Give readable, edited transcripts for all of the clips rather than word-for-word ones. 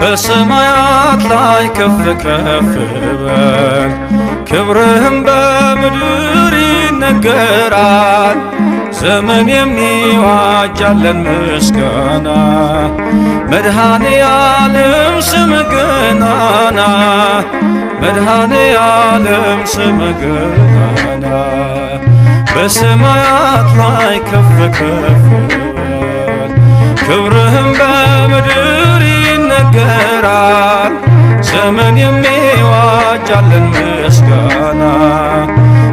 በሰማያት ላይ ከፍ ከፍ በል ክብርህም በምድር ይነገራል። ዘመን የሚዋጃለን ምስጋና መድኃኔ ዓለም ስምህ ገናና መድኃኔ ዓለም ስምህ ገናና በሰማያት ላይ ከፍ ከፍ በል ክብርህም በምድር ይነገራል። ዘመን የሚዋጃለን ምስጋና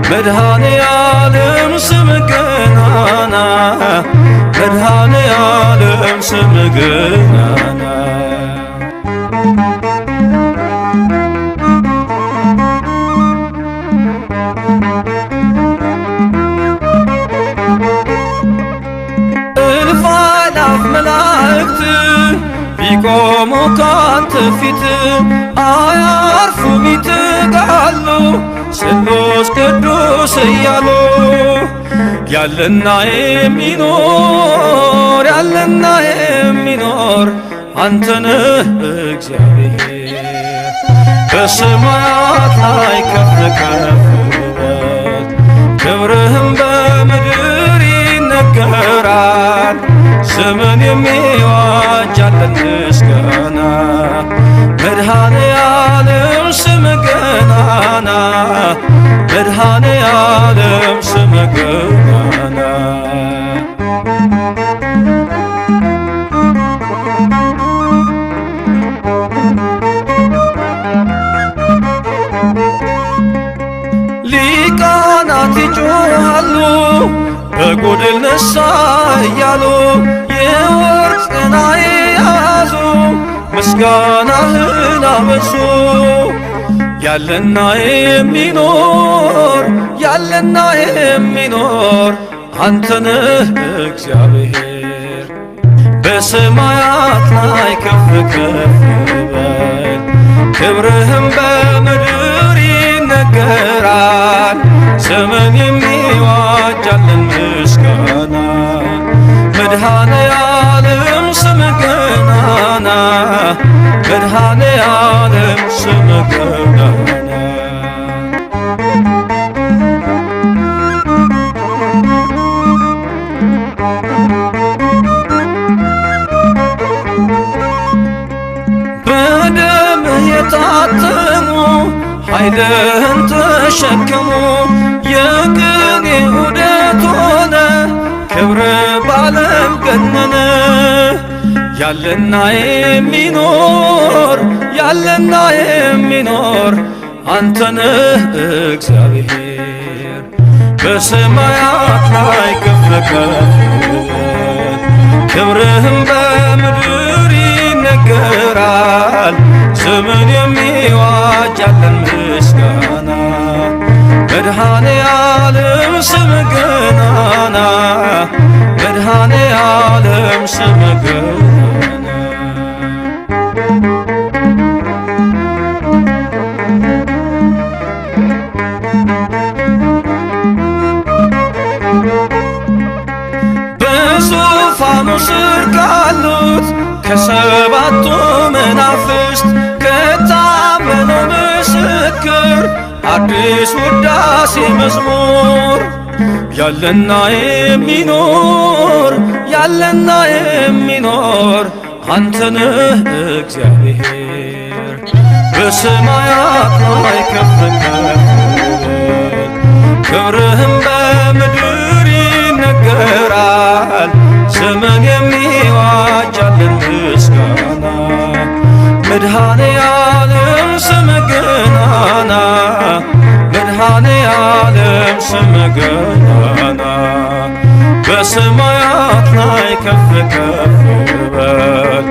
መድኃኔ ዓለም ስምህ ገናና መድኃኔ ዓለም ስምህ ገናና እልፍ አእላፍ መላእክት ቢቆሙ ካንተ ፊት አያርፉም ይትጋሉ ስሉስ ቅዱስ እያሉ ያለና የሚኖር ያለና የሚኖር አንተ ነህ እግዚአብሔር። በሰማያት ላይ ከፍ ከፍ በል ክብርህም በምድር ይነገራል። ዘመን የሚዋጃለን ምስጋና መድኃኔ ዓለም ስምህ ገናና መድኃኔ ዓለም ስምህ ገናና ሊቃናት ይጮኻሉ በጎድል ነሣ እያሉ የወርቅ ጽና የያዙ ምስጋናህን አበዙ። ያለና የሚኖር ያለና የሚኖር አንተ ነህ እግዚአብሔር። በሰማያት ላይ ከፍ ከፍ በል ክብርህም በምድር ይነገራል። ዘመን የሚዋጃለን ምስጋና መድኃኔ ዓለም ስምህ ገናና መድኃኔ ዓለም ስምህ ገናና በደምህ የታተሙ ኃይልህን ተሸከሙ የቅኔ ዑደት ሆነ ክብር ባለም ገነነ። ያለና የሚኖር ያለና የሚኖር አንተ ነህ እግዚአብሔር። በሰማያት ላይ ከፍ ከፍ በል ክብርህም በምድር ይነገራል። ዘመን የሚዋጃለን ምስጋና መድኃኔ ዓለም ስምህ ገናና መድኃኔ ዓለም ስምህ ገናና በዙፋኑ ስር ካሉት ከሰባቱ መናፍስት ከታመነው ምስክር አዲስ ውዳሴ መዝሙር ያለና የሚኖር ያለና የሚኖር አንተ ነህ እግዚአብሔር። በሰማያት ላይ ከፍ ከፍ በል ክብርህም በምድር ይነገራል። ዘመን የሚዋጃለን ምስጋና መድኃኔ ዓለም ስምህ ገናና መድኃኔ ዓለም ስምህ ገናና በሰማያት ላይ ከፍ ከፍ በል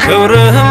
ክብርህም